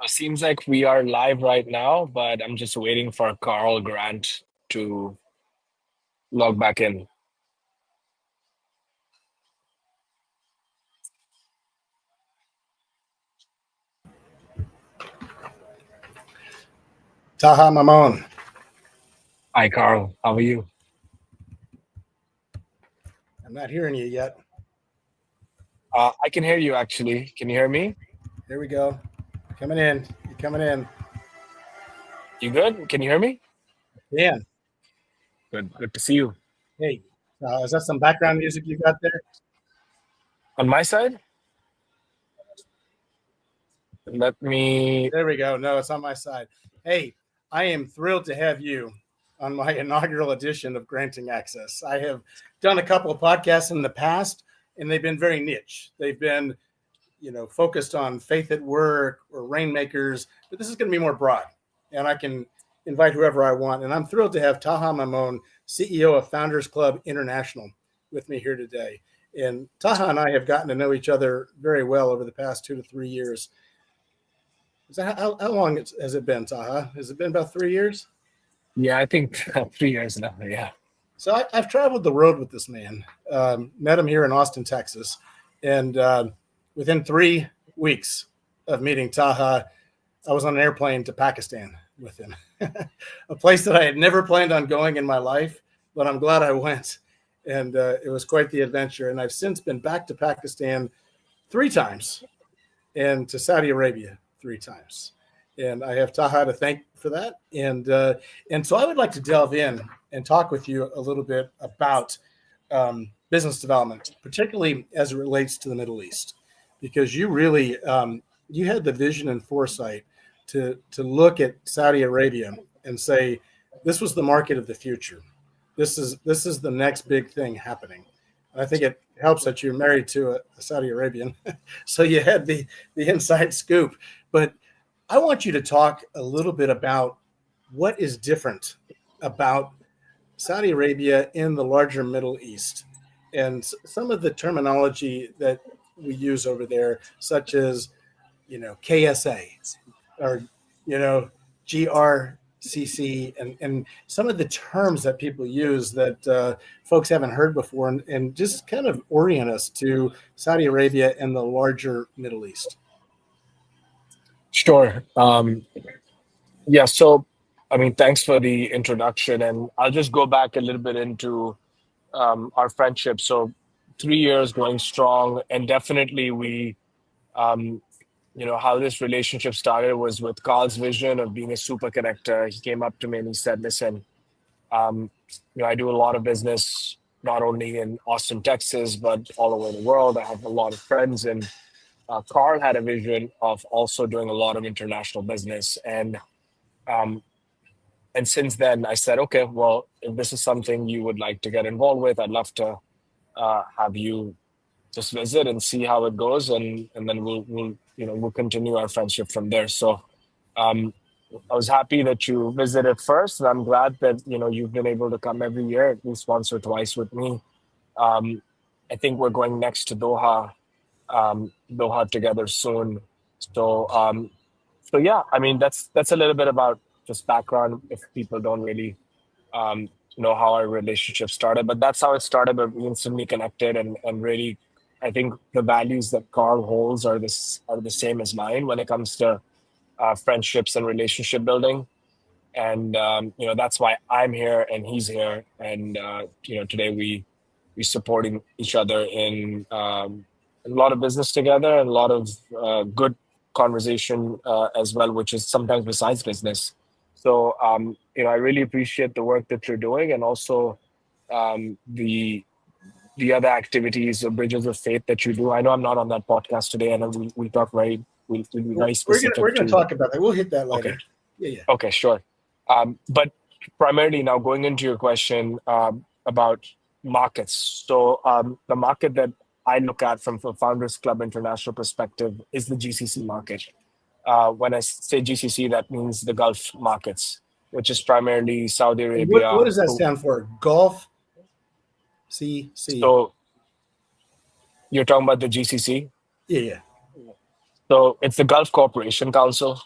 It seems like we are live right now, but I'm just waiting for Carl Grant to log back in. Taha, Memon. Hi, Carl. How are you? I'm not hearing you yet. I can hear you actually. Can you hear me? Here we go. Coming in. You're coming in. You good? Can you hear me? Dan, Good. Good to see you. hey, is that some background music you got there? On my side, let me. There we go. No, it's on my side. Hey, I am thrilled to have you on my inaugural edition of Granting Access. I have done a couple of podcasts in the past, and they've been very niche. They've been, focused on faith at work or rainmakers, but this is going to be more broad, and I can invite whoever I want. And I'm thrilled to have Taha Memon, CEO of Founders Club International, with me here today. And Taha and I have gotten to know each other very well over the past 2 to 3 years. Is that how long has it been, Taha? Has it been about 3 years? Yeah, I think 3 years now. Yeah. So I've traveled the road with this man. Met him here in Austin, Texas, and within 3 weeks of meeting Taha, I was on an airplane to Pakistan with him, a place that I had never planned on going in my life, but I'm glad I went, and it was quite the adventure. And I've since been back to Pakistan 3 times, and to Saudi Arabia 3 times. And I have Taha to thank for that. And so I would like to delve in and talk with you a little bit about business development, particularly as it relates to the Middle East, because you really you had the vision and foresight to look at Saudi Arabia and say this was the market of the future. This is the next big thing happening. And I think it helps that you're married to a Saudi Arabian, so you had the inside scoop. But I want you to talk a little bit about what is different about Saudi Arabia in the larger Middle East and some of the terminology that we use over there, such as, KSA or, GRCC and some of the terms that people use that folks haven't heard before, and just kind of orient us to Saudi Arabia and the larger Middle East. Sure. Yeah. So, I mean, thanks for the introduction, and I'll just go back a little bit into our friendship. So, 3 years going strong, and definitely um, how this relationship started was with Carl's vision of being a super connector. He came up to me and he said, "Listen, um, I do a lot of business not only in Austin, Texas, but all over the world. I have a lot of friends, and Carl had a vision of also doing a lot of international business, um, and since then, I said, okay, well, if this is something you would like to get involved with, I'd love to have you just visit and see how it goes, and then we'll continue our friendship from there." So um, I was happy that you visited first, and I'm glad that you've been able to come every year at least once or twice with me. Um, I think we're going next to Doha together soon. So so yeah, I mean that's a little bit about just background if people don't really um, know how our relationship started. But that's how it started. But we instantly connected, and really, I think the values that Carl holds are the same as mine when it comes to friendships and relationship building. And that's why I'm here and he's here. And today we supporting each other in a lot of business together and a lot of good conversation as well, which is sometimes besides business. So I really appreciate the work that you're doing, and also the other activities or bridges of faith that you do. I know I'm not on that podcast today, and we talk we'll be very We're specific gonna to. talk about that. We'll hit that Okay. later. Yeah, yeah. Okay, sure. But primarily now going into your question about markets. So the market that I look at from a Founders Club International perspective is the GCC market. When I say GCC, that means the Gulf markets, which is primarily Saudi And what Arabia. does that stand for? Gulf CC. So you're talking about the GCC. Yeah, yeah. So it's the Gulf Cooperation Council.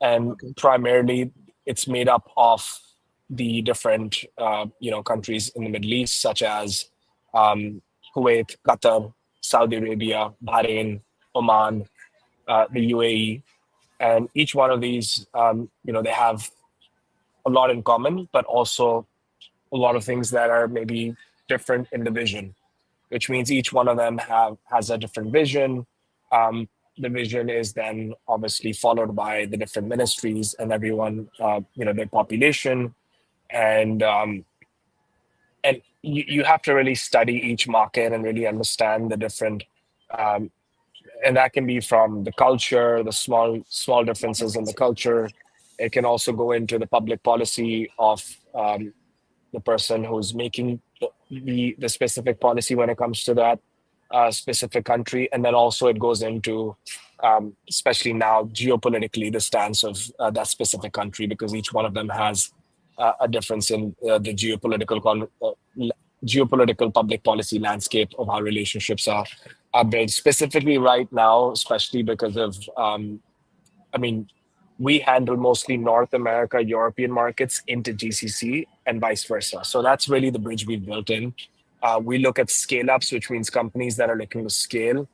and Okay. primarily it's made up of the different countries in the Middle East, such as um, Kuwait, Qatar, Saudi Arabia, Bahrain, Oman, the UAE, and each one of these, they have a lot in common, but also a lot of things that are maybe different in the vision, which means each one of them has a different vision. Um, the vision is then obviously followed by the different ministries and everyone, their population, and you have to really study each market and really understand the different, um, and that can be from the culture, the small differences in the culture. It can also go into the public policy of the person who's making the specific policy when it comes to that specific country. And then also it goes into, especially now, geopolitically, the stance of that specific country, because each one of them has a difference in the geopolitical public policy landscape of how relationships are built. Specifically right now, especially because of I mean, we handle mostly North America, European markets into GCC and vice versa. So that's really the bridge we've built in. We look at scale ups, which means companies that are looking to scale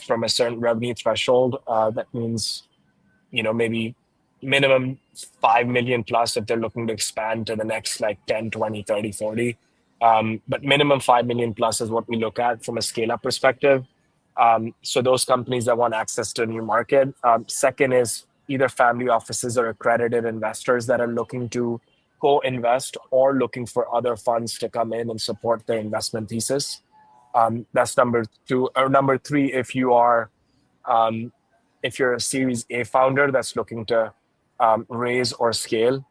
from a certain revenue threshold. That means, maybe minimum 5 million plus if they're looking to expand to the next like 10, 20, 30, 40. But minimum 5 million plus is what we look at from a scale up perspective. So those companies that want access to a new market. Second is either family offices or accredited investors that are looking to co-invest or looking for other funds to come in and support their investment thesis. That's number two. Or number three, um, if you're a Series A founder that's looking to raise or scale.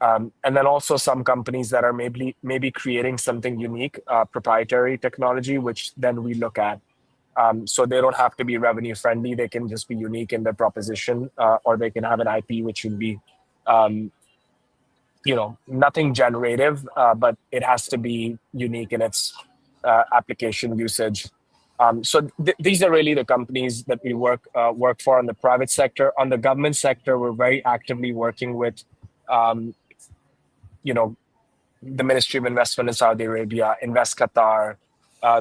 And then also some companies that are maybe creating something unique, proprietary technology, which then we look at. So they don't have to be revenue friendly. They can just be unique in their proposition, or they can have an IP which would be, um, nothing generative, but it has to be unique in its application usage. So these are really the companies that we work for in the private sector. On the government sector, we're very actively working with, um, you know, the Ministry of Investment in Saudi Arabia, Invest Qatar,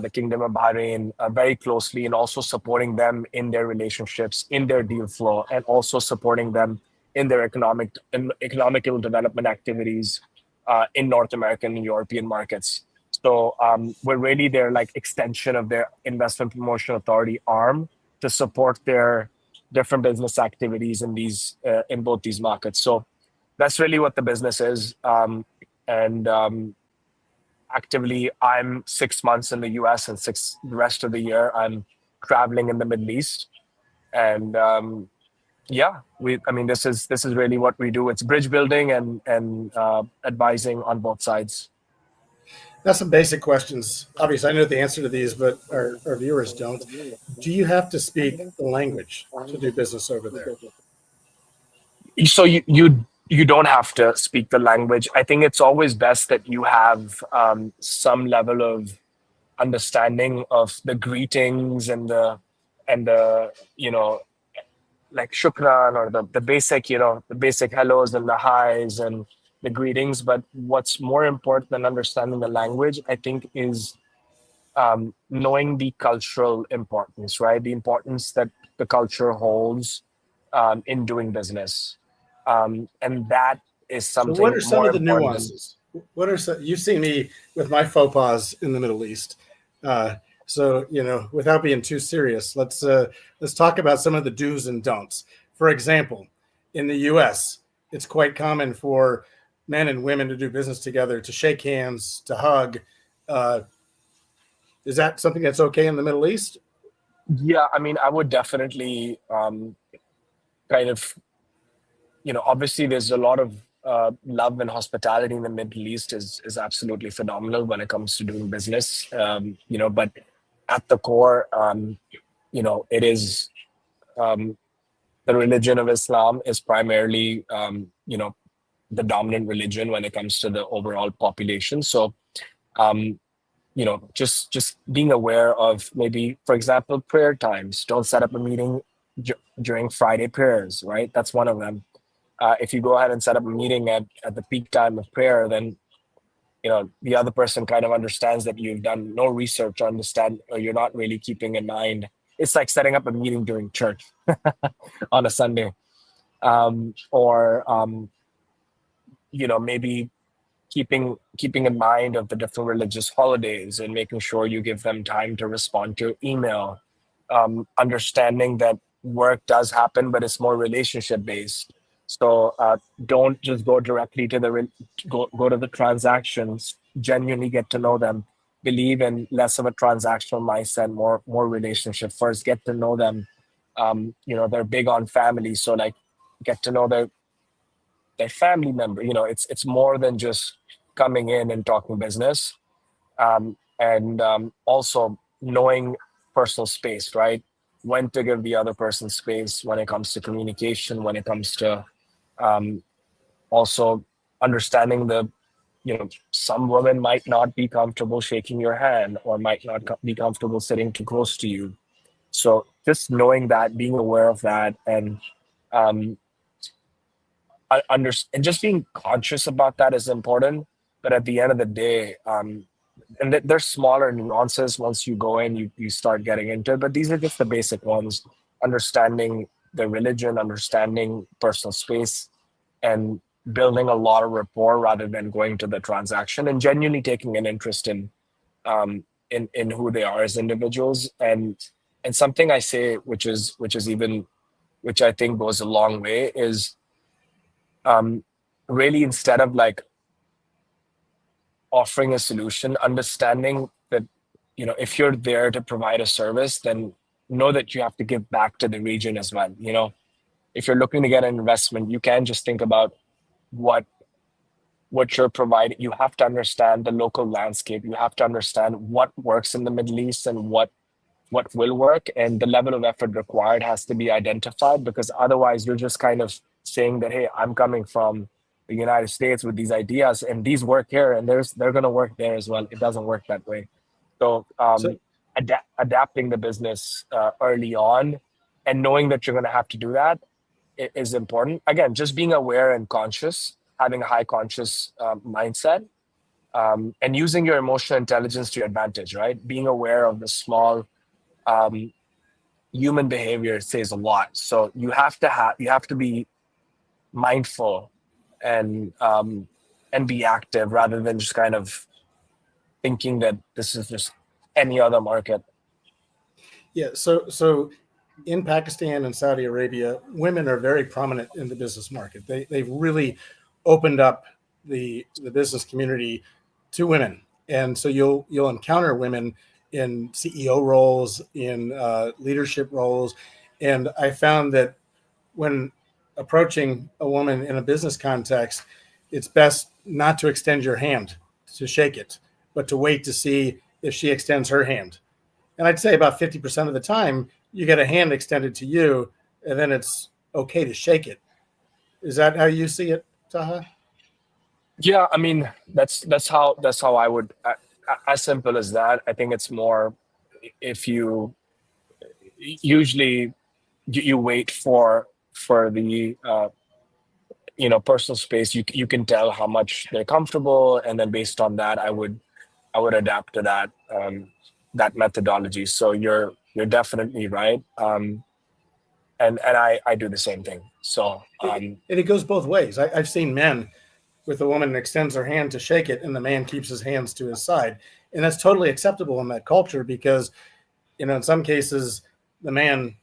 the Kingdom of Bahrain, very closely, and also supporting them in their relationships, in their deal flow, and also supporting them in their economical development activities in North American and European markets. So we're really their like extension of their investment promotion authority arm to support their different business activities in both these markets. So that's really what the business is. And actively, I'm 6 months in the US and the rest of the year I'm traveling in the Middle East. And yeah, this is really what we do. It's bridge building and advising on both sides. That's some basic questions. Obviously, I know the answer to these, but our viewers don't. Do you have to speak the language to do business over there? So you don't have to speak the language. I think it's always best that you have some level of understanding of the greetings and the like shukran, or the basic hellos and the highs and the greetings. But what's more important than understanding the language, I think, is knowing the cultural importance, right? The importance that the culture holds in doing business, and that is So, what something are some more of the important than. nuances? What are some, you've seen me with my faux pas in the Middle East. So, without being too serious, let's talk about some of the do's and don'ts. For example, in the U.S., it's quite common for men and women to do business together, to shake hands, to hug. Uh, is that something that's okay in the Middle East? Yeah, I mean, I would definitely kind of, obviously there's a lot of love and hospitality in the Middle East is absolutely phenomenal when it comes to doing business. But at the core, it is um, the religion of Islam is primarily, the dominant religion when it comes to the overall population. So, um, just being aware of, maybe, for example, prayer times. Don't set up a meeting during Friday prayers, right? That's one of them. If you go ahead and set up a meeting at the peak time of prayer, then the other person kind of understands that you've done no research, or understand, or you're not really keeping in mind. It's like setting up a meeting during church on a Sunday, or maybe keeping in mind of the different religious holidays and making sure you give them time to respond to your email. Understanding that work does happen, but it's more relationship based. So don't just go directly to go to the transactions. Genuinely get to know them. Believe in less of a transactional mindset, more relationship first. Get to know them. They're big on family, so like get to know their family member. It's more than just coming in and talking business. And also knowing personal space, right? When to give the other person space when it comes to communication, when it comes to um, also understanding some women might not be comfortable shaking your hand, or might not be comfortable sitting too close to you. So just knowing that, being aware of that, and um, and just being conscious about that is important. But at the end of the day, and there's smaller nuances once you go in, you start getting into it. But these are just the basic ones: understanding the religion, understanding personal space, and building a lot of rapport rather than going to the transaction, and genuinely taking an interest in who they are as individuals. And something I say, which I think goes a long way, is um, really, instead of like offering a solution, understanding that if you're there to provide a service, then know that you have to give back to the region as well. If you're looking to get an investment, you can't just think about what you're providing. You have to understand the local landscape. You have to understand what works in the Middle East and what will work, and the level of effort required has to be identified, because otherwise you're just kind of saying that, hey, I'm coming from the United States with these ideas, and these work here, and they're going to work there as well. It doesn't work that way. So So adapting the business early on, and knowing that you're going to have to do that, is important. Again, just being aware and conscious, having a high conscious mindset, and using your emotional intelligence to your advantage, right? Being aware of the small um, human behavior says a lot. So you have to be mindful, and be active, rather than just kind of thinking that this is just any other market. yeah, so in Pakistan and Saudi Arabia, women are very prominent in the business market. They've really opened up the business community to women, and so you'll encounter women in CEO roles, in leadership roles, and I found that when approaching a woman in a business context, it's best not to extend your hand to shake it, but to wait to see if she extends her hand. And I'd say about 50% of the time, you get a hand extended to you, and then it's okay to shake it. Is that how you see it, Taha? Yeah, I mean, that's how I would, as simple as that. I think it's more, if you usually you wait for the personal space. You can tell how much they're comfortable, and then based on that, I would adapt to that methodology. So you're definitely right. And I do the same thing. So And it goes both ways. I've seen men with a woman extends her hand to shake it, and the man keeps his hands to his side, and that's totally acceptable in that culture because in some cases the man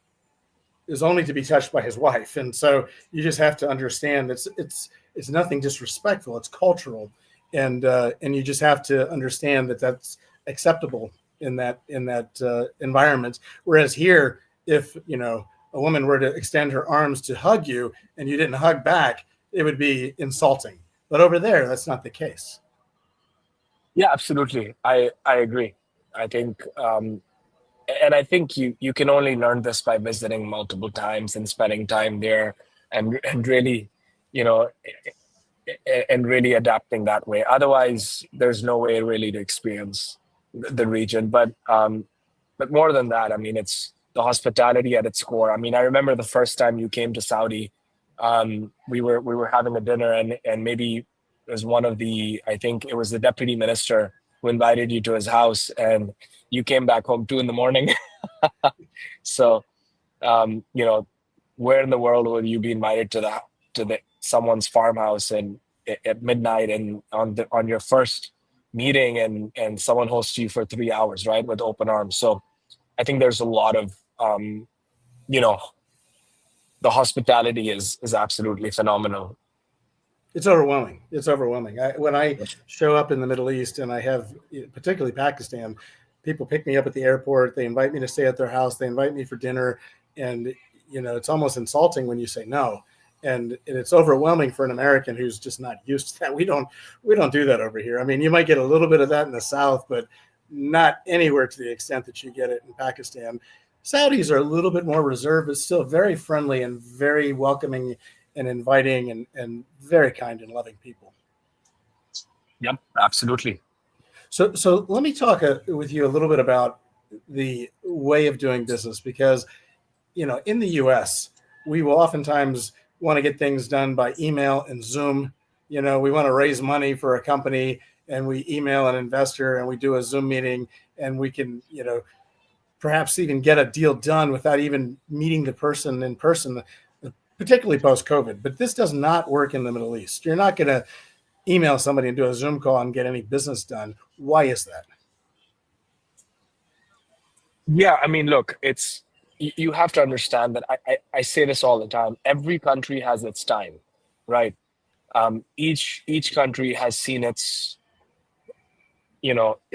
is only to be touched by his wife, and so you just have to understand it's nothing disrespectful. It's cultural, and you just have to understand that that's acceptable in that environment. Whereas here, if a woman were to extend her arms to hug you and you didn't hug back, it would be insulting. But over there, that's not the case. yeah, absolutely. I agree. I think and I think you can only learn this by visiting multiple times and spending time there, and really, you know, and really adapting that way. Otherwise, there's no way really to experience the region. But more than that, I mean, it's the hospitality at its core. I mean, I remember the first time you came to Saudi. We were having a dinner, and maybe it was one of the, I think it was the deputy minister who invited you to his house, and you came back home 2 in the morning. So where in the world will you be invited to the someone's farmhouse and at midnight and on your first meeting, and someone hosts you for 3 hours, right, with open arms. So I think there's a lot of you know the hospitality is absolutely phenomenal. It's overwhelming. It's overwhelming. When I show up in the Middle East, and I have, particularly Pakistan, people pick me up at the airport. They invite me to stay at their house. They invite me for dinner, and it's almost insulting when you say no. And it's overwhelming for an American who's just not used to that. We don't do that over here. I mean, you might get a little bit of that in the South, but not anywhere to the extent that you get it in Pakistan. Saudis are a little bit more reserved, but still very friendly and very welcoming and inviting, and very kind and loving people. Yep, absolutely. So let me talk with you a little bit about the way of doing business, because in the U.S. we will oftentimes want to get things done by email and Zoom. We want to raise money for a company, and we email an investor, and we do a Zoom meeting, and we can perhaps even get a deal done without even meeting the person in person, particularly post-COVID. But this does not work in the Middle East. You're not going to email somebody and do a Zoom call and get any business done. Why is that? Yeah, I mean, look, you have to understand that I say this all the time. Every country has its time, right? Each country has seen it's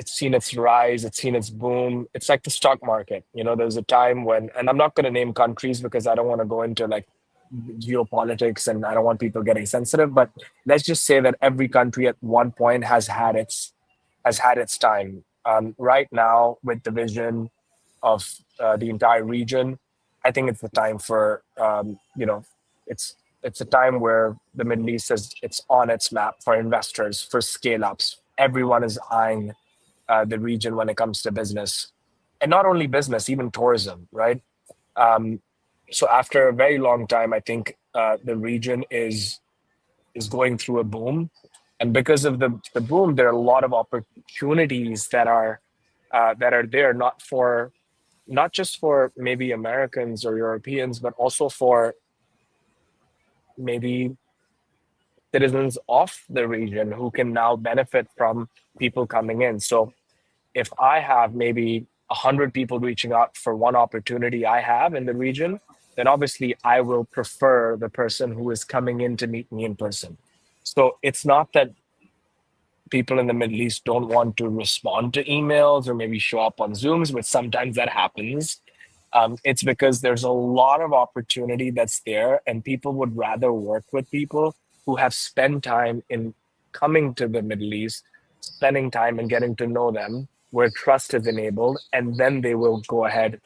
seen its rise, it's seen its boom. It's like the stock market. There's a time when, and I'm not going to name countries because I don't want to go into like geopolitics, and I don't want people getting sensitive, but let's just say that every country at one point has had its time. Right now, with the vision of the entire region, I think it's the time for it's a time where the Middle East is it's on its map for investors, for scale ups. Everyone is eyeing the region when it comes to business, and not only business, even tourism, right? Um, so after a very long time, I think the region is going through a boom, and because of the boom, there are a lot of opportunities that are there, not just for maybe Americans or Europeans, but also for maybe citizens of the region who can now benefit from people coming in. So if I have maybe 100 people reaching out for one opportunity I have in the region, then obviously I will prefer the person who is coming in to meet me in person. So it's not that people in the Middle East don't want to respond to emails or maybe show up on Zooms, which sometimes that happens. It's because there's a lot of opportunity that's there, and people would rather work with people who have spent time in coming to the Middle East, spending time and getting to know them, where trust is enabled, and then they will go ahead.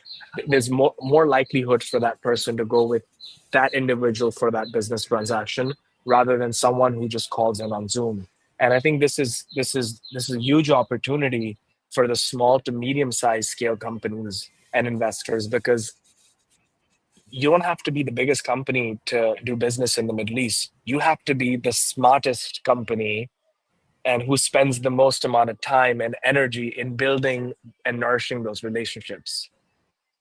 There's more likelihood for that person to go with that individual for that business transaction rather than someone who just calls in on Zoom. And I think this is a huge opportunity for the small to medium sized scale companies and investors, because you don't have to be the biggest company to do business in the Middle East. You have to be the smartest company and who spends the most amount of time and energy in building and nourishing those relationships.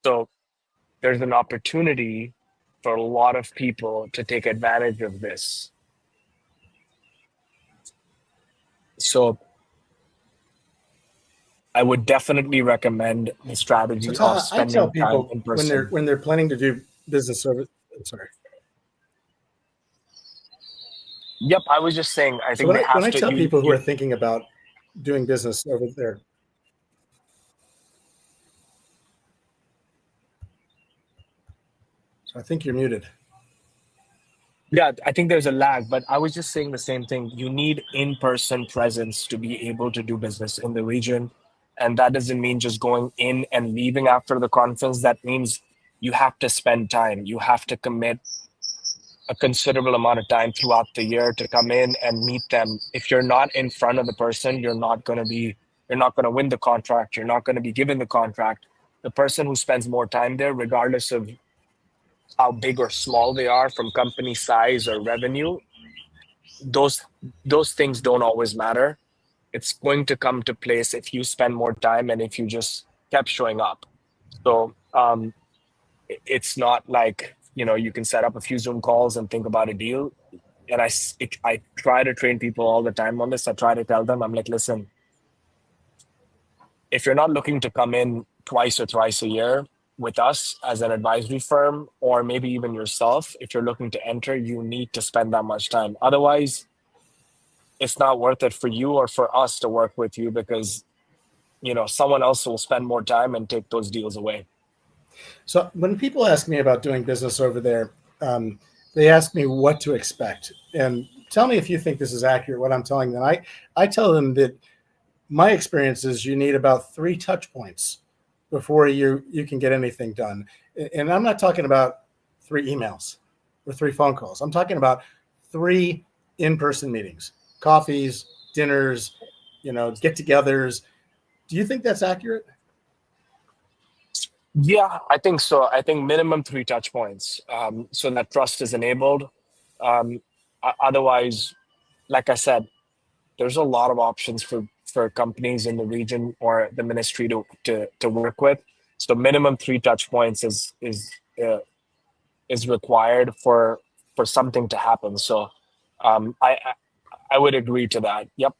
So there's an opportunity for a lot of people to take advantage of this. So I would definitely recommend the So strategy of Taha, I tell spending time people in when they're person. when they're planning to do business over. Sorry. Yep, I was just saying, I So think when they I have to, tell people who are you thinking about doing business over there, so I think you're muted. yeah, I think there's a lag, but I was just saying the same thing. You need in-person presence to be able to do business in the region. And that doesn't mean just going in and leaving after the conference. That means you have to spend time. You have to commit a considerable amount of time throughout the year to come in and meet them. If you're not in front of the person, you're not going to win the contract. You're not going to be given the contract. The person who spends more time there, regardless of how big or small they are from company size or revenue, those those things don't always matter. It's going to come to place if you spend more time and if you just kept showing up. So it's not like, you can set up a few Zoom calls and think about a deal. And I try to train people all the time on this. I try to tell them, I'm like, listen, if you're not looking to come in twice or thrice a year with us as an advisory firm, or maybe even yourself, if you're looking to enter, you need to spend that much time. Otherwise, it's not worth it for you or for us to work with you, because someone else will spend more time and take those deals away. So when people ask me about doing business over there, they ask me what to expect. And tell me if you think this is accurate, what I'm telling them. I tell them that my experience is you need about 3 touch points before you can get anything done. And I'm not talking about 3 emails or 3 phone calls. I'm talking about 3 in-person meetings, coffees, dinners, get-togethers. Do you think that's accurate? Yeah, I think so. I think minimum 3 touch points, so that trust is enabled. Otherwise, like I said, there's a lot of options for companies in the region or the ministry to work with. So minimum 3 touch points uh, is required for something to happen. So I would agree to that. Yep.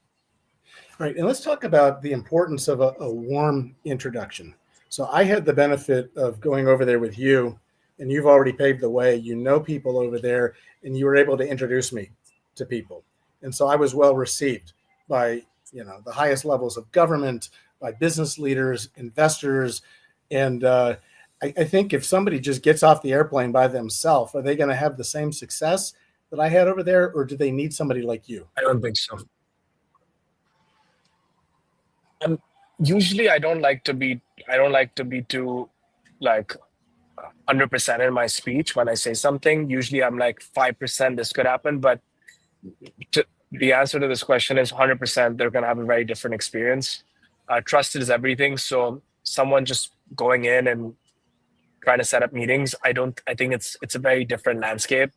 Right. And let's talk about the importance of a warm introduction. So I had the benefit of going over there with you, and you've already paved the way. You know people over there, and you were able to introduce me to people. And so I was well received by, the highest levels of government, by business leaders, investors. And I think if somebody just gets off the airplane by themselves, are they going to have the same success that I had over there, or do they need somebody like you? I don't think so. And usually I don't like to be too like 100% in my speech when I say something. Usually I'm like 5% this could happen, but the answer to this question is 100%. They're going to have a very different experience. Trust is everything. So someone just going in and trying to set up meetings, I think it's a very different landscape.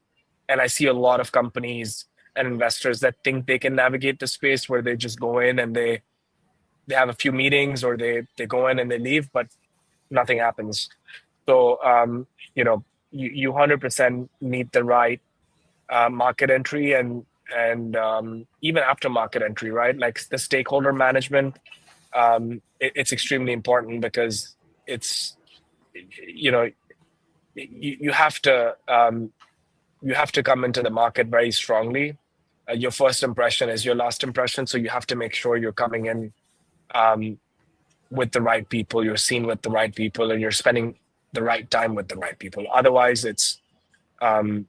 And I see a lot of companies and investors that think they can navigate the space where they just go in and they have a few meetings, or they go in and they leave, but nothing happens. So you 100% need the right market entry, and even after market entry, right? Like the stakeholder management, it's extremely important, because it's you know you have to come into the market very strongly. Your first impression is your last impression, so you have to make sure you're coming in um, with the right people, you're seen with the right people, and you're spending the right time with the right people. Otherwise, it's um,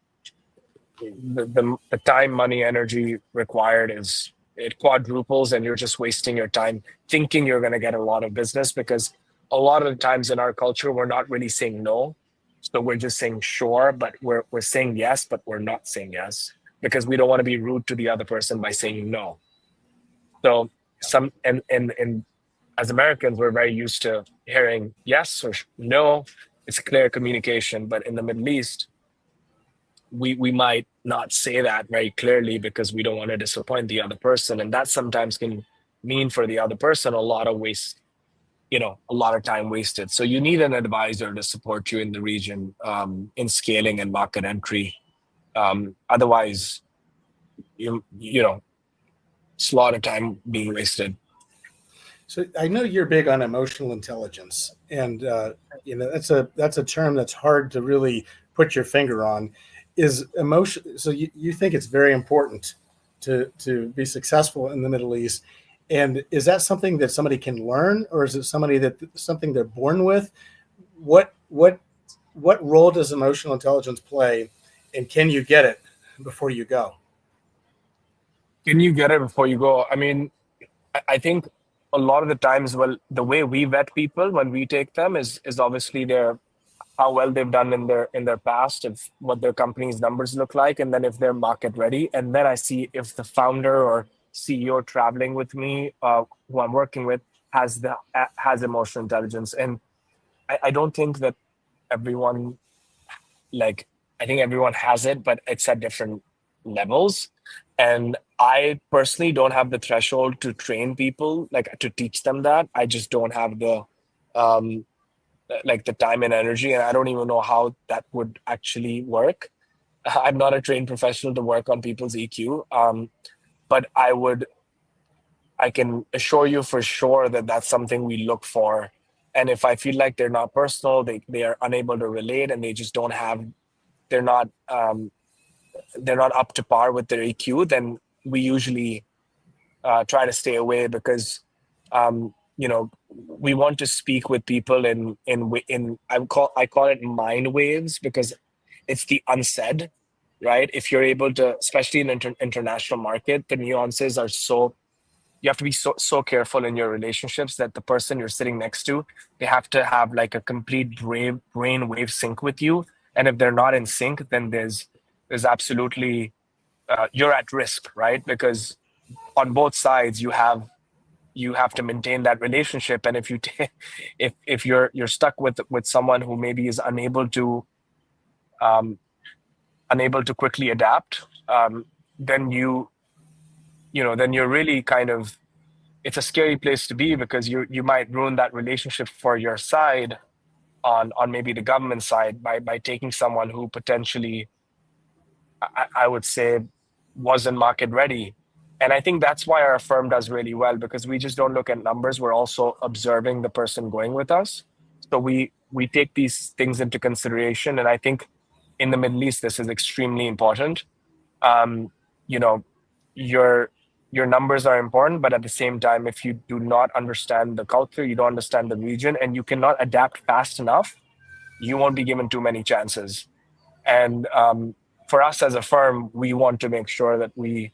the time, money, energy required is it quadruples, and you're just wasting your time thinking you're going to get a lot of business, because a lot of the times in our culture we're not really saying no, so we're just saying sure, but we're saying yes, but we're not saying yes, because we don't want to be rude to the other person by saying no. So some and as Americans, we're very used to hearing yes or no. It's clear communication, but in the Middle East, we might not say that very clearly because we don't want to disappoint the other person, and that sometimes can mean for the other person a lot of waste, a lot of time wasted. So you need an advisor to support you in the region, in scaling and market entry. Otherwise, you know it's a lot of time being wasted. So I know you're big on emotional intelligence, and that's a term that's hard to really put your finger on. Is emotion? So you think it's very important to be successful in the Middle East, and is that something that somebody can learn, or is it something they're born with? What role does emotional intelligence play, and can you get it before you go? Can you get it before you go? I mean, I think a lot of the times, well, the way we vet people when we take them is obviously their how well they've done in their past, if what their company's numbers look like, and then if they're market ready, and then I see if the founder or CEO traveling with me, who I'm working with, has emotional intelligence. And I don't think that everyone like I think everyone has it, but it's at different levels. And I personally don't have the threshold to train people, like to teach them that. I just don't have the um like the time and energy, and I don't even know how that would actually work. I'm not a trained professional to work on people's EQ. But I can assure you for sure that that's something we look for. And if I feel like they're not personal, they are unable to relate, and they just don't have, they're not they're not up to par with their EQ, then we usually try to stay away, because we want to speak with people in I call it mind waves, because it's the unsaid, right? If you're able to, especially in international market, the nuances are so, you have to be so careful in your relationships, that the person you're sitting next to, they have to have like a complete brain wave sync with you. And if they're not in sync, then there's absolutely you're at risk, right? Because on both sides you have to maintain that relationship. And if if you're stuck with someone who maybe is um, unable to quickly adapt, then then you're really kind of, it's a scary place to be, because you might ruin that relationship for your side, on maybe the government side, by taking someone who potentially, I would say, wasn't market ready. And I think that's why our firm does really well, because we just don't look at numbers. We're also observing the person going with us. So we take these things into consideration. And I think in the Middle East, this is extremely important. Um, you know, your your numbers are important, but at the same time, if you do not understand the culture, you don't understand the region, and you cannot adapt fast enough, you won't be given too many chances. And for us as a firm, we want to make sure that we,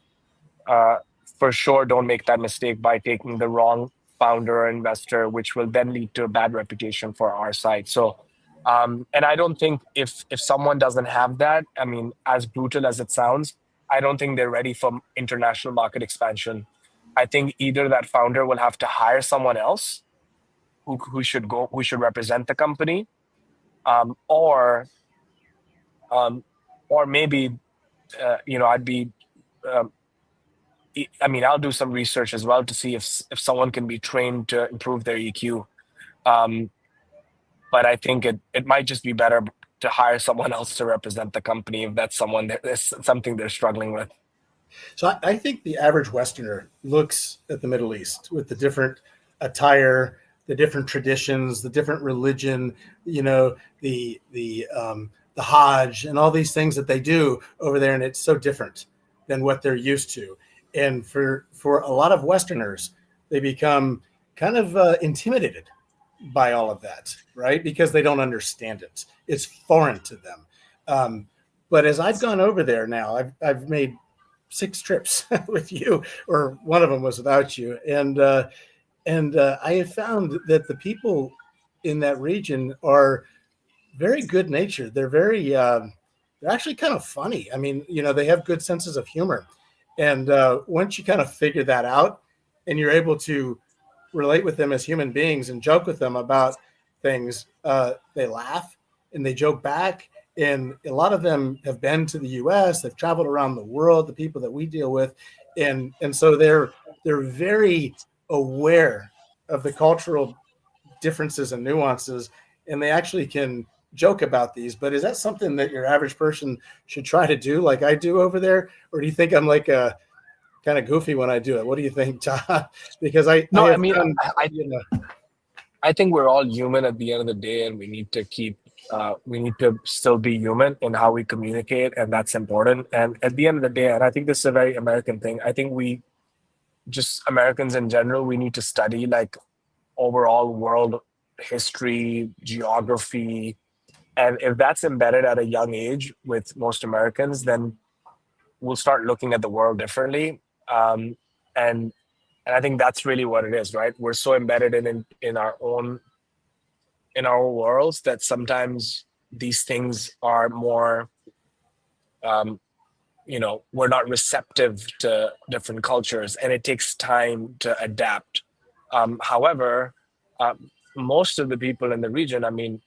uh, for sure, don't make that mistake by taking the wrong founder or investor, which will then lead to a bad reputation for our side. So, and I don't think, if someone doesn't have that, I mean, as brutal as it sounds, I don't think they're ready for international market expansion. I think either that founder will have to hire someone else who should represent the company, um, or um, or maybe I'd be. Um, I mean, I'll do some research as well to see if someone can be trained to improve their EQ. Um, but I think it might just be better to hire someone else to represent the company, if that's that's something they're struggling with. So I think the average Westerner looks at the Middle East with the different attire, the different traditions, the different religion, the Hajj and all these things that they do over there, and it's so different than what they're used to. And for a lot of Westerners, they become kind of intimidated by all of that, right? Because they don't understand it. It's foreign to them. Um, but as I've gone over there now, I've made 6 trips with you, or one of them was without you, and I have found that the people in that region are very good natured. They're actually kind of funny. I mean, they have good senses of humor, and once you kind of figure that out, and you're able to relate with them as human beings and joke with them about things, they laugh and they joke back. And a lot of them have been to the U.S. They've traveled around the world. The people that we deal with, and so they're very aware of the cultural differences and nuances, and they actually can joke about these. But is that something that your average person should try to do, like I do over there, or do you think I'm like a kind of goofy when I do it? What do you think, Taha? Because I No, I have mean, found, I I think we're all human at the end of the day, and we need to still be human in how we communicate, and that's important. And at the end of the day, and I think this is a very American thing. I think we, just Americans in general, we need to study like overall world history, geography, and if that's embedded at a young age with most Americans, then we'll start looking at the world differently. Um, and and I think that's really what it is, right? We're so embedded in our worlds that sometimes these things are more, um, we're not receptive to different cultures, and it takes time to adapt. However, most of the people in the region, I mean,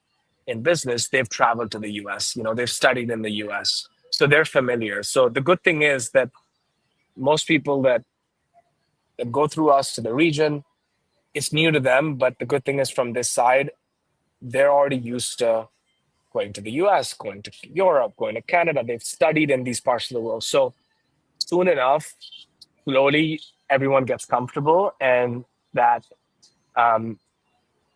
in business, they've traveled to the US, they've studied in the US. So they're familiar. So the good thing is that most people that go through us to the region, it's new to them. But the good thing is from this side, they're already used to going to the US, going to Europe, going to Canada. They've studied in these parts of the world. So soon enough, slowly, everyone gets comfortable and that, um,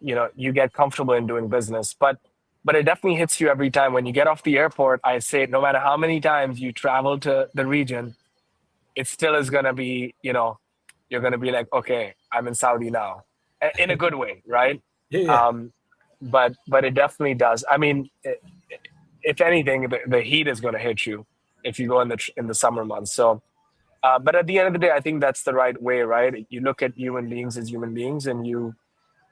you get comfortable in doing business. But it definitely hits you every time. When you get off the airport, I say, no matter how many times you travel to the region, it still is going to be, you're going to be like, okay, I'm in Saudi now, in a good way, right? Yeah, yeah. Um, but it definitely does. I mean, if anything, the heat is going to hit you if you go in the summer months. So, but at the end of the day, I think that's the right way, right? You look at human beings as human beings, and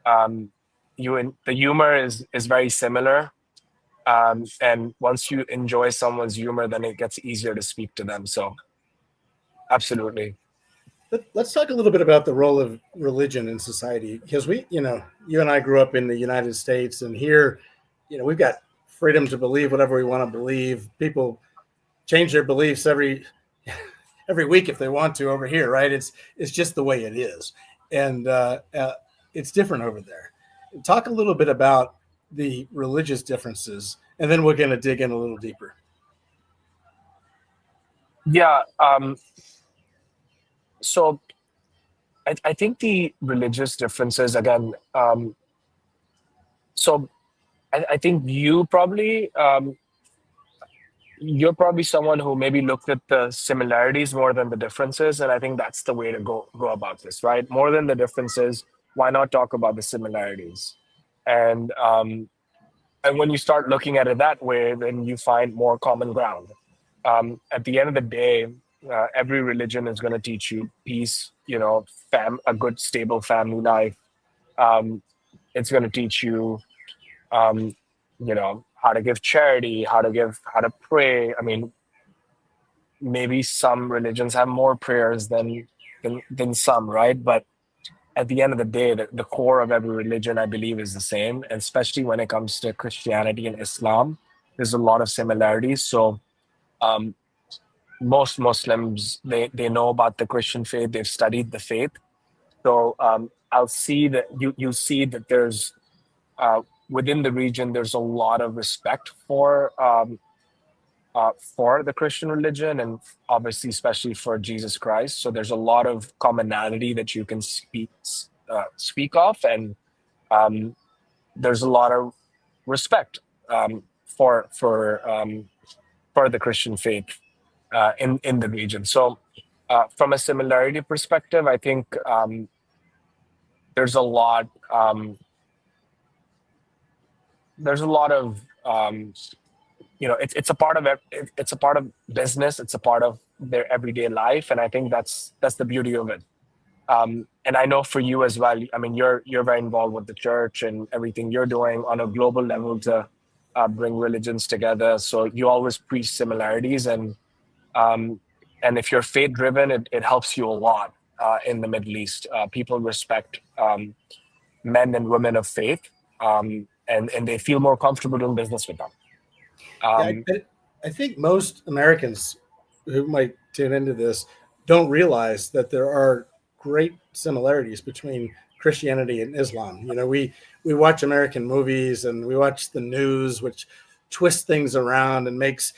um, the humor is very similar. And once you enjoy someone's humor, then it gets easier to speak to them. So, absolutely. Let's talk a little bit about the role of religion in society, because you and I grew up in the United States, and here, we've got freedom to believe whatever we want to believe. People change their beliefs every week if they want to over here, right? It's just the way it is, and it's different over there. Talk a little bit about the religious differences, and then we're going to dig in a little deeper. Yeah. So I think the religious differences again. So I think you're probably someone who maybe looked at the similarities more than the differences, and I think that's the way to go about this, right? More than the differences, why not talk about the similarities? And when you start looking at it that way, then you find more common ground. At the end of the day, every religion is going to teach you peace, a good stable family life. Um, it's going to teach you um, how to give charity, how to pray. I mean, maybe some religions have more prayers than some, right? But at the end of the day, the core of every religion, I believe, is the same. And especially when it comes to Christianity and Islam, there's a lot of similarities. So um, most Muslims, they know about the Christian faith, they've studied the faith. So I'll see that you see that there's within the region, there's a lot of respect for the Christian religion, and obviously, especially for Jesus Christ. So there's a lot of commonality that you can speak of, and um, there's a lot of respect for the Christian faith in the region. So from a similarity perspective, I think there's a lot. There's a lot of it's a part of it's a part of business, it's a part of their everyday life, and I think that's the beauty of it. And I know for you as well, I mean, you're very involved with the church and everything you're doing on a global level to bring religions together, so you always preach similarities, um, and if you're faith driven, it helps you a lot in the Middle East. People respect men and women of faith, and they feel more comfortable doing business with them. Yeah, um, I think most Americans who might tune into this don't realize that there are great similarities between Christianity and Islam. We watch American movies and we watch the news, which twists things around and makes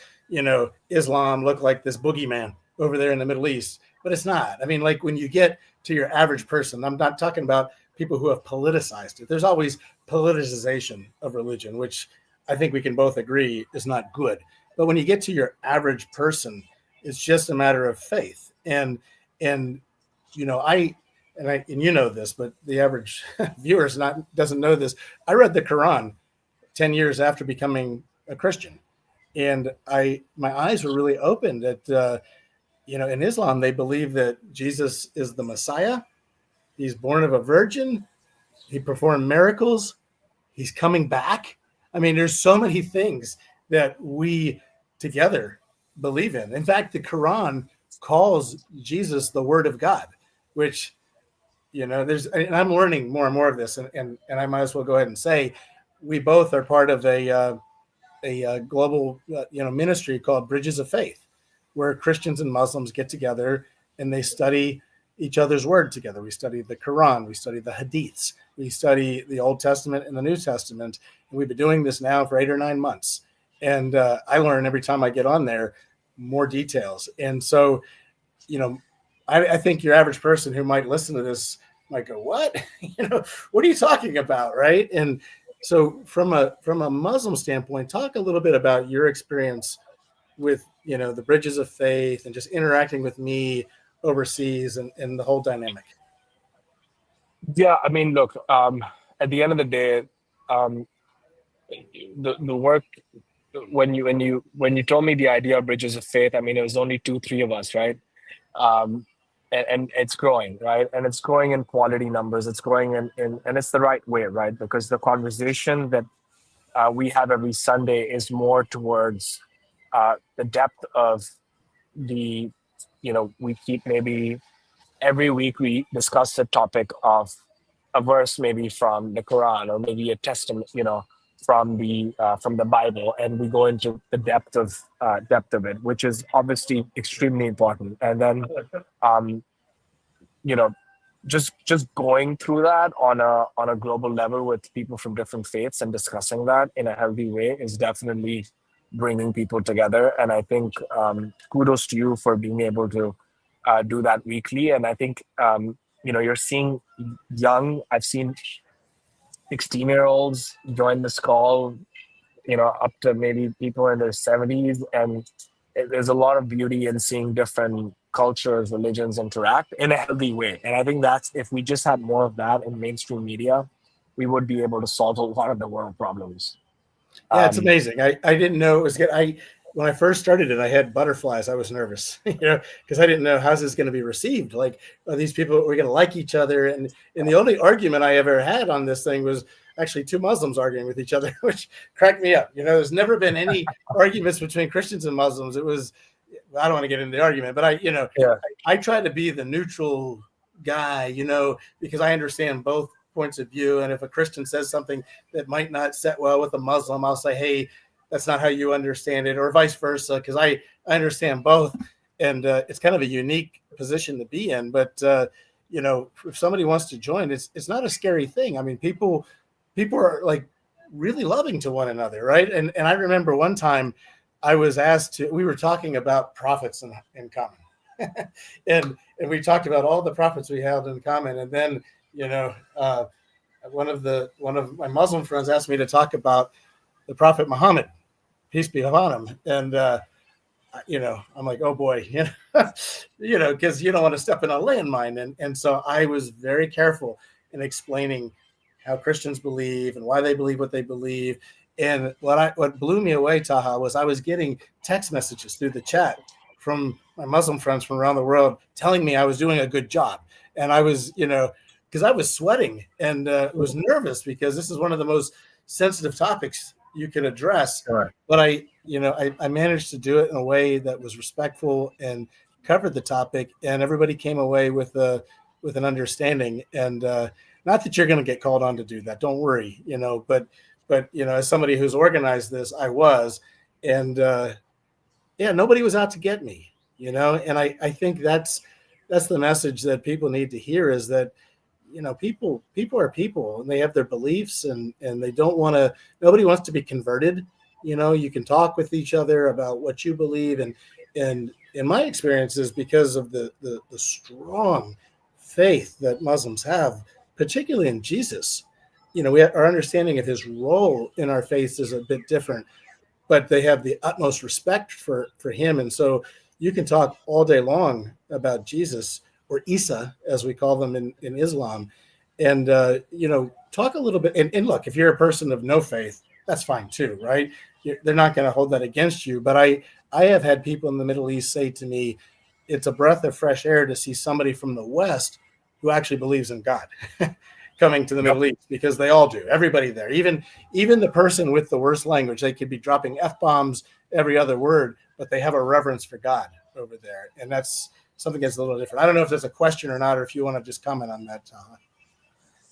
Islam look like this boogeyman over there in the Middle East, but it's not. I mean, like when you get to your average person, I'm not talking about people who have politicized it. There's always politicization of religion, which I think we can both agree is not good. But when you get to your average person, it's just a matter of faith. And you know, and you know this, but the average viewer doesn't know this. I read the Quran 10 years after becoming a Christian, and my eyes were really opened that in Islam they believe that Jesus is the Messiah. He's born of a virgin. He performed miracles. He's coming back. I mean, there's so many things that we together believe in. In fact, the Quran calls Jesus the Word of God, which, and I'm learning more and more of this, and I might as well go ahead and say, we both are part of a global ministry called Bridges of Faith, where Christians and Muslims get together and they study each other's word together. We study the Quran, we study the Hadiths, we study the Old Testament and the New Testament, and we've been doing this now for 8 or 9 months. And I learn every time I get on there more details. And so, you know, I think your average person who might listen to this might go, "What? What are you talking about?" Right? And so, from a Muslim standpoint, talk a little bit about your experience with the bridges of faith and just interacting with me overseas and the whole dynamic. Yeah, I mean, look, at the end of the day, um, the work when you told me the idea of Bridges of Faith, I mean, it was only two, three of us, right? Um, and it's growing, right? And it's growing in quality numbers. It's growing in and it's the right way, right? Because the conversation that we have every Sunday is more towards the depth of the, we keep maybe every week we discuss the topic of a verse, maybe from the Quran or maybe a testament, from the Bible, and we go into the depth of it, which is obviously extremely important. And then, um, you know, just going through that on a global level with people from different faiths and discussing that in a healthy way is definitely bringing people together. And I think kudos to you for being able to do that weekly. And I think you're seeing I've seen 16-year-olds join this call, up to maybe people in their 70s. And there's a lot of beauty in seeing different cultures, religions interact in a healthy way. And I think that's, if we just had more of that in mainstream media, we would be able to solve a lot of the world problems. Yeah, it's Um, amazing. I didn't know it was good. When I first started it, I had butterflies. I was nervous, because I didn't know how's this going to be received. Like, are these people are going to like each other? And the only argument I ever had on this thing was actually two Muslims arguing with each other, which cracked me up. There's never been any arguments between Christians and Muslims. It was, I don't want to get into the argument, but yeah, I try to be the neutral guy, because I understand both points of view. And if a Christian says something that might not set well with a Muslim, I'll say, hey, that's not how you understand it, or vice versa, because I understand both. And it's kind of a unique position to be in. But if somebody wants to join, it's not a scary thing. I mean, people are like really loving to one another, right? And I remember one time I was asked to. We were talking about prophets in common, and we talked about all the prophets we held in common, and then one of my Muslim friends asked me to talk about the Prophet Muhammad, peace be upon him, and I'm like, oh boy, because you don't want to step in a landmine, and so I was very careful in explaining how Christians believe and why they believe what they believe. And what blew me away, Taha, was I was getting text messages through the chat from my Muslim friends from around the world telling me I was doing a good job, and I was, because I was sweating and was nervous because this is one of the most sensitive topics you can address. sure. But I managed to do it in a way that was respectful and covered the topic, and everybody came away with an understanding. And not that you're going to get called on to do that, don't worry, but as somebody who's organized this, I was, and yeah, nobody was out to get me, and I think that's the message that people need to hear, is that people are people, and they have their beliefs, and they don't want to, nobody wants to be converted. You can talk with each other about what you believe, and in my experiences, because of the strong faith that Muslims have, particularly in Jesus, our understanding of his role in our faith is a bit different, but they have the utmost respect for him. And so you can talk all day long about Jesus, or Isa, as we call them in Islam, and talk a little bit. And look, if you're a person of no faith, that's fine too, right? They're not going to hold that against you. But I have had people in the Middle East say to me, it's a breath of fresh air to see somebody from the West who actually believes in God coming to the Yep. Middle East, because they all do. Everybody there, even the person with the worst language, they could be dropping F-bombs every other word, but they have a reverence for God over there. And that's something that's a little different. I don't know if there's a question or not, or if you want to just comment on that, Taha.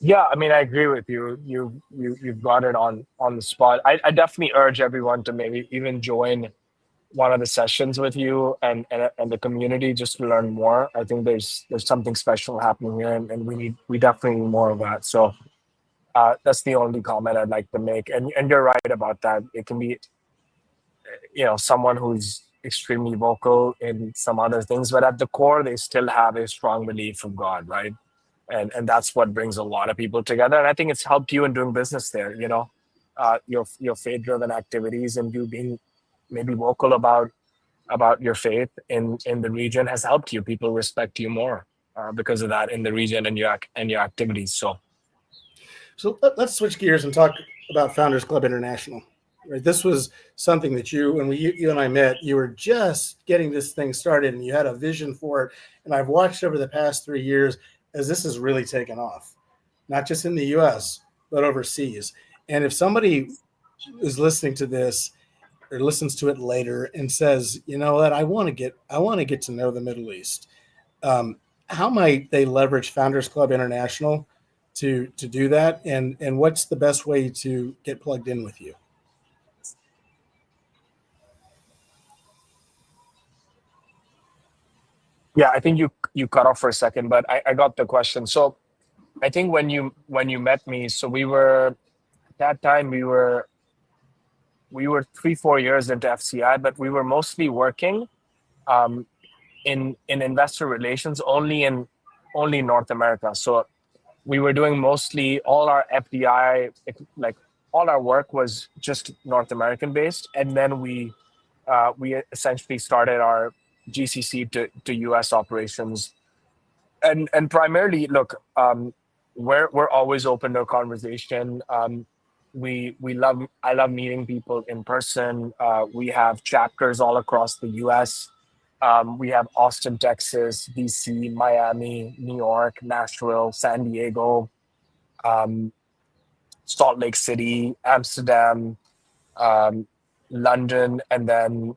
Yeah, I mean, I agree with you. You've got it on the spot. I definitely urge everyone to maybe even join one of the sessions with you and the community just to learn more. I think there's something special happening here, and we definitely need more of that. So that's the only comment I'd like to make. And you're right about that. It can be someone who's extremely vocal in some other things, but at the core they still have a strong belief of God, right? And that's what brings a lot of people together. And I think it's helped you in doing business there. Your faith driven activities and you being maybe vocal about your faith in the region has helped you. People respect you more because of that in the region and your activities. So So let's switch gears and talk about Founders Club International. Right, this was something that you and I met, you were just getting this thing started, and you had a vision for it. And I've watched over the past 3 years as this has really taken off, not just in the U.S. but overseas. And if somebody is listening to this or listens to it later and says, you know what, I want to get to know the Middle East. Um, how might they leverage Founders Club International to do that? And what's the best way to get plugged in with you? yeah, I think you cut off for a second, but I got the question. So I think when you met me, so we were at that time we were 3-4 years into FCI, but we were mostly working um, in investor relations only in North America. So we were doing mostly all our FDI, like all our work was just North American based, and then we essentially started our GCC to US operations, and primarily look, we're always open to a conversation. We love I love meeting people in person. We have chapters all across the US. We have Austin, Texas, DC, Miami, New York, Nashville, San Diego, um, Salt Lake City, Amsterdam, um, London, and then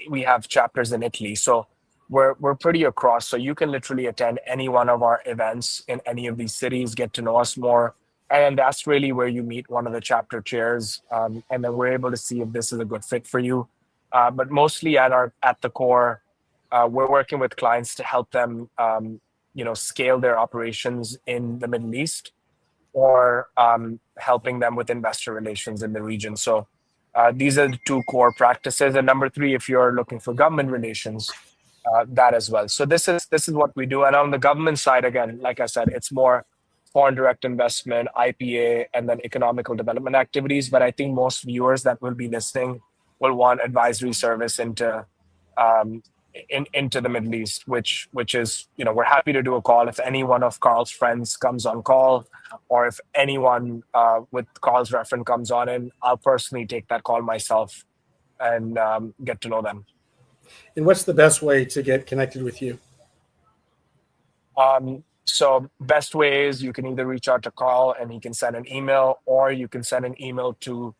we have chapters in Italy. So we're pretty across. So you can literally attend any one of our events in any of these cities, get to know us more. And that's really where you meet one of the chapter chairs. And then we're able to see if this is a good fit for you. But mostly at the core, we're working with clients to help them scale their operations in the Middle East or helping them with investor relations in the region. So these are the two core practices. And number three, if you're looking for government relations, that as well. So this is what we do. And on the government side, again, like I said, it's more foreign direct investment, IPA, and then economical development activities. But I think most viewers that will be listening will want advisory service um, into the Middle East, which is, we're happy to do a call if any one of Carl's friends comes on call, or if anyone with Carl's reference comes on in. I'll personally take that call myself and get to know them. And what's the best way to get connected with you? So best way is you can either reach out to Carl and he can send an email, or you can send an email to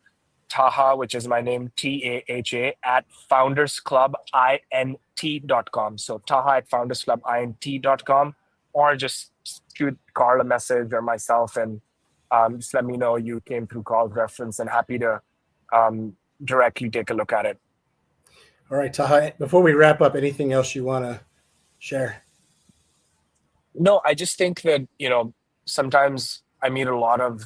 Taha, which is my name, Taha, at foundersclubint.com. So Taha at foundersclubint.com, or just shoot Carl a message or myself and just let me know you came through Carl's reference, and happy to directly take a look at it. All right, Taha, before we wrap up, anything else you want to share? No, I just think that, sometimes I meet a lot of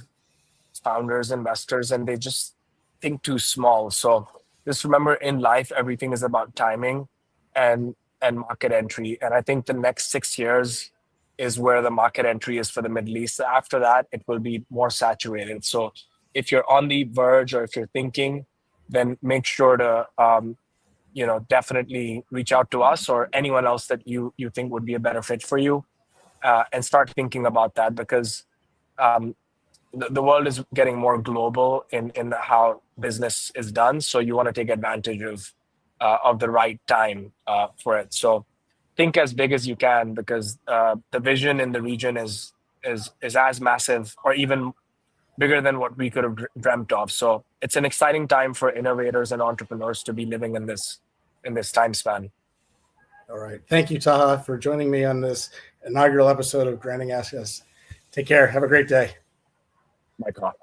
founders, investors, and they just think too small. So just remember, in life, everything is about timing and market entry. And I think the next 6 years is where the market entry is for the Middle East. After that, it will be more saturated. So if you're on the verge or if you're thinking, then make sure to definitely reach out to us or anyone else that you think would be a better fit for you, and start thinking about that, because um, the world is getting more global in how business is done. So you want to take advantage of the right time for it. So think as big as you can, because the vision in the region is as massive or even bigger than what we could have dreamt of. So it's an exciting time for innovators and entrepreneurs to be living in this time span. All right. Thank you, Taha, for joining me on this inaugural episode of Granting Access. Take care. Have a great day. My God.